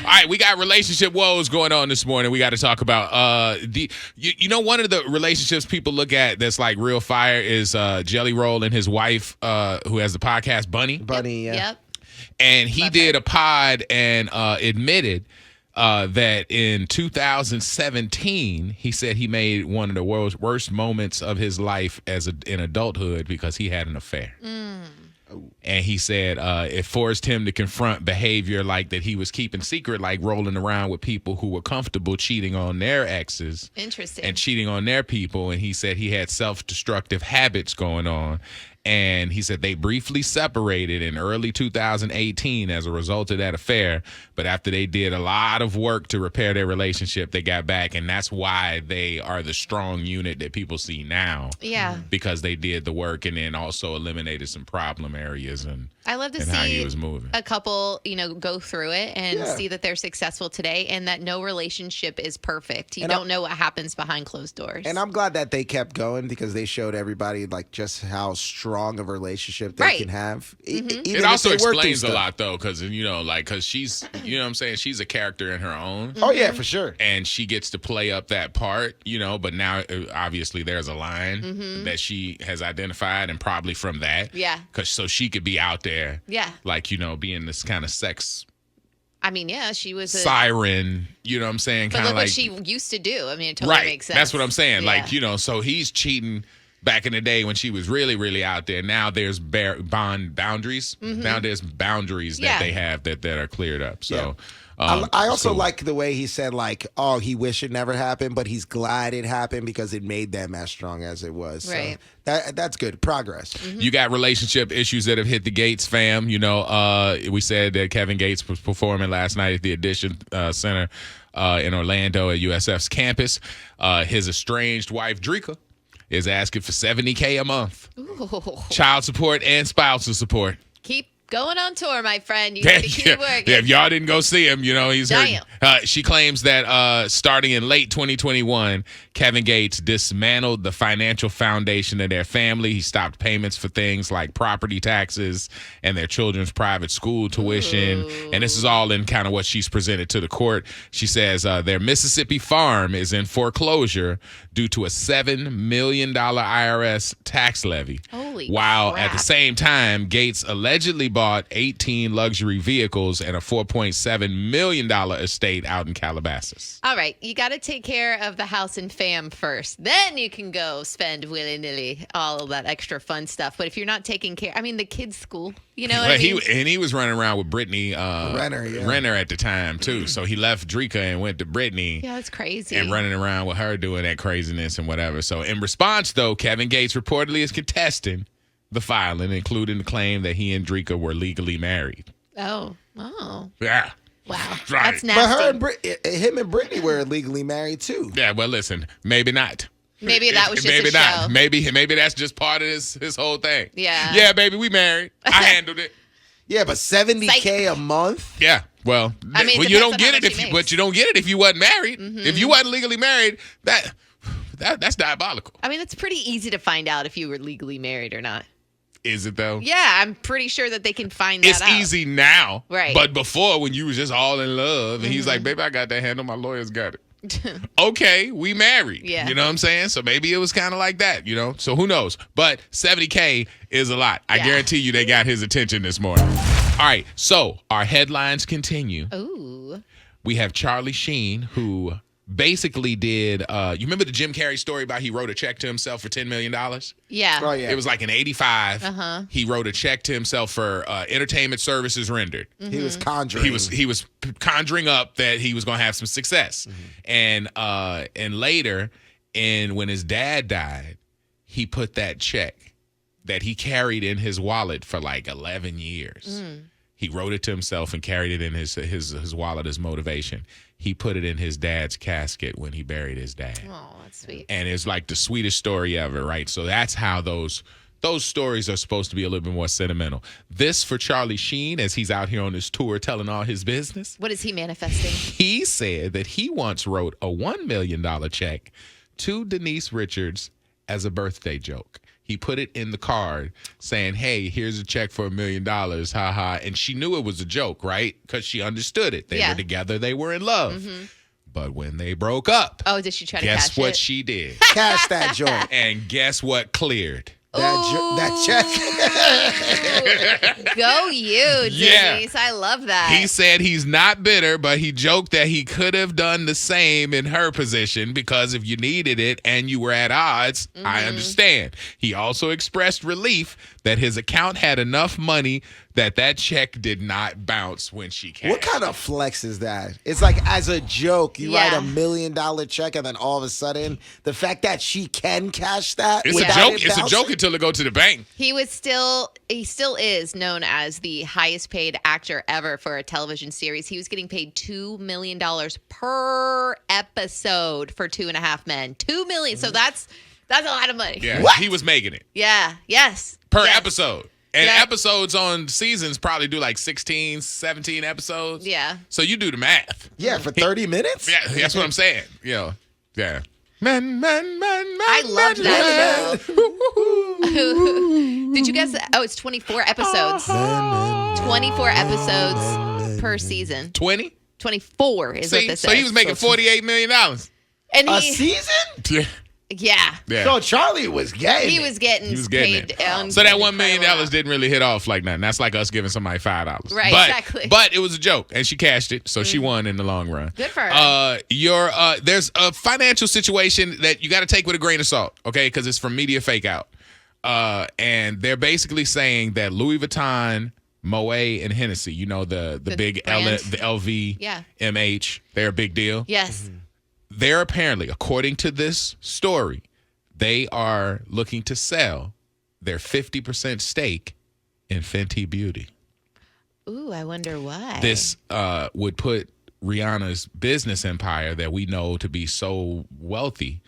right, we got relationship woes going on this morning. We got to talk about one of the relationships people look at that's like real fire is Jelly Roll and his wife, who has the podcast Bunny. Yep. And he did a pod and admitted that in 2017, he said he made one of the worst moments of his life in adulthood because he had an affair. And he said it forced him to confront behavior like that he was keeping secret, like rolling around with people who were comfortable cheating on their exes. Interesting. And cheating on their people. And he said he had self-destructive habits going on. And he said they briefly separated in early 2018 as a result of that affair. But after they did a lot of work to repair their relationship, they got back. And that's why they are the strong unit that people see now. Yeah. Because they did the work and then also eliminated some problem areas and I love to how he see was moving. a couple, go through it and see that they're successful today and that no relationship is perfect. You don't know what happens behind closed doors. And I'm glad that they kept going because they showed everybody like just how strong of a relationship they can have. It also explains a lot though, because because she's, you know what I'm saying, she's a character in her own. Oh yeah, for sure. And she gets to play up that part, but now obviously there's a line that she has identified, and probably from that, so she could be out there, like being this kind of sex. I mean, yeah, she was a siren, you know what I'm saying? But kind of look like what she used to do. I mean, it totally makes sense. That's what I'm saying. Yeah. Like, so he's cheating back in the day when she was really, really out there. Now there's boundaries. Now there's boundaries that they have that are cleared up. So I also like the way he said, like, oh, he wished it never happened, but he's glad it happened because it made them as strong as it was. Right. So that's good. Progress. You got relationship issues that have hit the Gates fam. We said that Kevin Gates was performing last night at the Addition Center in Orlando at USF's campus. His estranged wife, Drika, is asking for $70K a month. Ooh. Child support and spousal support. Keep going on tour, my friend. You got to keep working. Yeah, if y'all didn't go see him, he's hurt. She claims that starting in late 2021, Kevin Gates dismantled the financial foundation of their family. He stopped payments for things like property taxes and their children's private school tuition. Ooh. And this is all in kind of what she's presented to the court. She says their Mississippi farm is in foreclosure due to a $7 million IRS tax levy. Holy While crap. at the same time, Gates allegedly bought 18 luxury vehicles and a $4.7 million estate out in Calabasas. All right. You got to take care of the house and fam first. Then you can go spend willy-nilly all of that extra fun stuff. But if you're not taking care, the kids' school, you know what I mean? He was running around with Brittany Renner at the time, too. So he left Drika and went to Brittany. Yeah, that's crazy. And running around with her doing that craziness and whatever. So in response, though, Kevin Gates reportedly is contesting the filing, including the claim that he and Drika were legally married. Oh. Yeah. Wow. Right. That's nasty. But him and Brittany were legally married too. Yeah, well, listen, maybe not. Maybe that was just maybe a not. show. Maybe that's just part of his whole thing. Yeah. Yeah, baby, we married. I handled it. Yeah, but $70K a month? Yeah. Well, you don't get it you don't get it if you wasn't married. If you wasn't legally married, that's diabolical. It's pretty easy to find out if you were legally married or not. Is it though? Yeah, I'm pretty sure that they can find that out. It's easy now. Right. But before, when you was just all in love, and he's like, baby, I got that handle. My lawyer's got it. Okay, we married. Yeah. You know what I'm saying? So maybe it was kind of like that, So who knows? But $70K is a lot. I guarantee you they got his attention this morning. All right, so our headlines continue. Ooh. We have Charlie Sheen, who basically did, you remember the Jim Carrey story about he wrote a check to himself for $10 million? Yeah. Oh, yeah. It was like in 85. He wrote a check to himself for entertainment services rendered. He was conjuring. He was conjuring up that he was going to have some success. And later, when his dad died, he put that check that he carried in his wallet for like 11 years. He wrote it to himself and carried it in his wallet as motivation. He put it in his dad's casket when he buried his dad. Oh, that's sweet. And it's like the sweetest story ever, right? So that's how those stories are supposed to be a little bit more sentimental. This for Charlie Sheen, as he's out here on his tour telling all his business. What is he manifesting? He said that he once wrote a $1 million check to Denise Richards as a birthday joke. he put it in the card saying, hey, here's a check for $1 million, haha. And she knew it was a joke, right? Because she understood it. They were together. They were in love. Mm-hmm. But when they broke up, did she try to cash it? Guess what she did? Cash that joint. And guess what cleared? That check. Go you, Denise. I love that. He said he's not bitter, but he joked that he could have done the same in her position because if you needed it and you were at odds, I understand. He also expressed relief that his account had enough money that check did not bounce when she cashed. What kind of flex is that? It's like as a joke, you write $1 million check, and then all of a sudden, the fact that she can cash that. It's a joke. It's a joke until it goes to the bank. He still is known as the highest paid actor ever for a television series. He was getting paid $2 million per episode for 2.5 Men. $2 million. So that's a lot of money. Yeah, What? he was making it. Yeah. Yes. Per episode. And episodes on seasons probably do like 16, 17 episodes. Yeah. So you do the math. Yeah, for 30 minutes? Yeah, that's what I'm saying. Yeah. Man. I love that show. Did you guess? Oh, it's 24 episodes. 24 episodes per season. 20? 24 is what this is. So he was making $48 million. And A season? Yeah. So Charlie was getting He was getting paid. So that $1 million didn't really hit off like nothing. That's like us giving somebody $5. Right, exactly. But it was a joke, and she cashed it, so she won in the long run. Good for her. There's a financial situation that you got to take with a grain of salt, okay? Because it's from Media Fake Out. And they're basically saying that Louis Vuitton, Moet, and Hennessy, the big the LV, MH, they're a big deal. Yes. They're apparently, according to this story, they are looking to sell their 50% stake in Fenty Beauty. Ooh, I wonder why. This would put Rihanna's business empire that we know to be so wealthy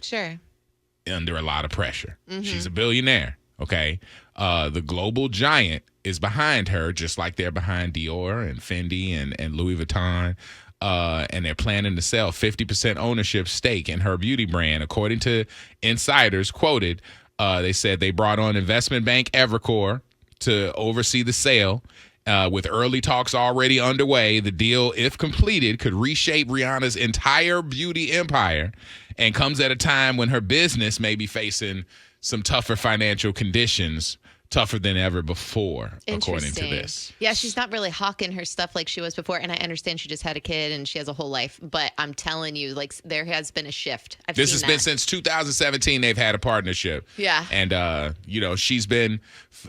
under a lot of pressure. Mm-hmm. She's a billionaire, okay? The global giant is behind her, just like they're behind Dior and Fendi and Louis Vuitton. And they're planning to sell 50% ownership stake in her beauty brand. According to insiders quoted, they said they brought on investment bank Evercore to oversee the sale. With early talks already underway, the deal, if completed, could reshape Rihanna's entire beauty empire and comes at a time when her business may be facing some tougher financial conditions, tougher than ever before, according to this. Yeah, she's not really hawking her stuff like she was before. And I understand she just had a kid and she has a whole life. But I'm telling you, there has been a shift. This has been since 2017 they've had a partnership. Yeah. And, she's been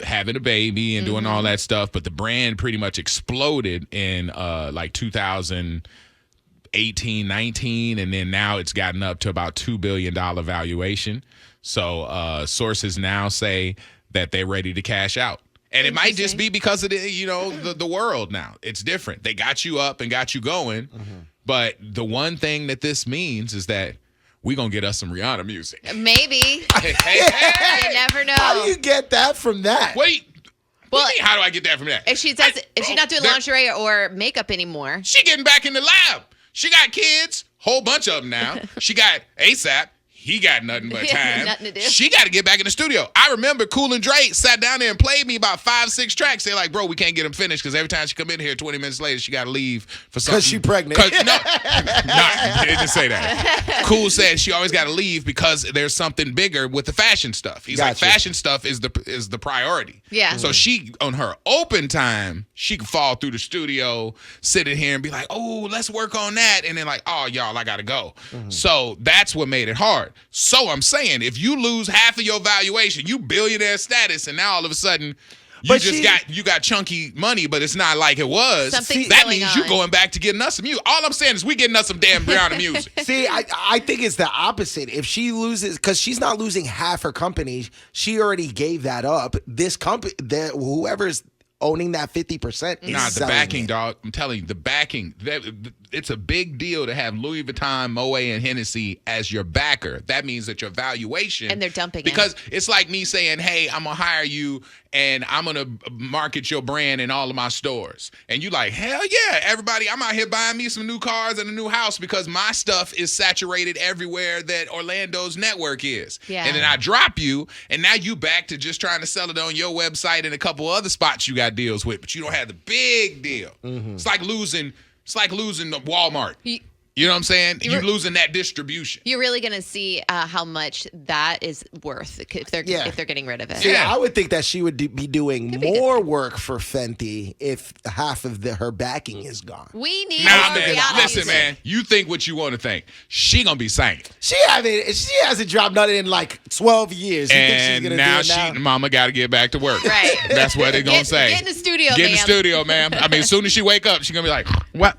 having a baby and doing all that stuff. But the brand pretty much exploded in 2018, 19. And then now it's gotten up to about $2 billion valuation. So sources now say that they're ready to cash out. And it might just be because of the world now. It's different. They got you up and got you going. Mm-hmm. But the one thing that this means is that we're going to get us some Rihanna music. Maybe. Hey. You never know. How do you get that from that? Wait. Well, how do I get that from that? If she's not doing lingerie or makeup anymore. She getting back in the lab. She got kids. Whole bunch of them now. She got ASAP. He got nothing but time. Nothing to do. She got to get back in the studio. I remember Cool and Dre sat down there and played me about 5-6 tracks. They're like, bro, we can't get them finished because every time she come in here 20 minutes later, she got to leave for something. Because she pregnant. No, he didn't say that. Cool said she always got to leave because there's something bigger with the fashion stuff. He's like, fashion stuff is the priority. Yeah. So she, on her open time, she could fall through the studio, sit in here and be like, oh, let's work on that. And then like, oh, y'all, I got to go. Mm-hmm. So that's what made it hard. So I'm saying, if you lose half of your valuation, you billionaire status, and now all of a sudden you got chunky money, but it's not like it was. That means you're going back to getting us some music. All I'm saying is we getting us some damn Rihanna music. See, I think it's the opposite. If she loses, because she's not losing half her company, she already gave that up. This company, whoever's owning that 50% is the backing, dog. I'm telling you, the backing. It's a big deal to have Louis Vuitton, Moet, and Hennessy as your backer. That means that your valuation. And they're dumping because it's like me saying, hey, I'm going to hire you and I'm gonna market your brand in all of my stores. And you like, hell yeah, everybody, I'm out here buying me some new cars and a new house because my stuff is saturated everywhere that Orlando's network is. Yeah. And then I drop you, and now you back to just trying to sell it on your website and a couple other spots you got deals with, but you don't have the big deal. It's like losing the Walmart. You know what I'm saying? You're losing that distribution. You're really going to see how much that is worth if they're getting rid of it. Yeah, I would think that she would be doing more work for Fenty if half of her backing is gone. We need listen, man. You think what you want to think. She gonna be singing. She hasn't dropped nothing in like 12 years. You think she's gonna now do it now? Mama got to get back to work. Right. That's what they're gonna say. Get in the studio, Get in the studio, ma'am. I mean, as soon as she wake up, she's gonna be like, "What?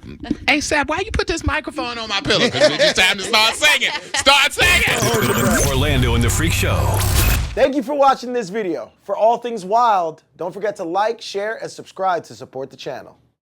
Hey, Sab, why you put this microphone on my pillow? Because it's just time to start singing. Start singing." Orlando and the Freak Show. Thank you for watching this video. For all things wild, don't forget to like, share, and subscribe to support the channel.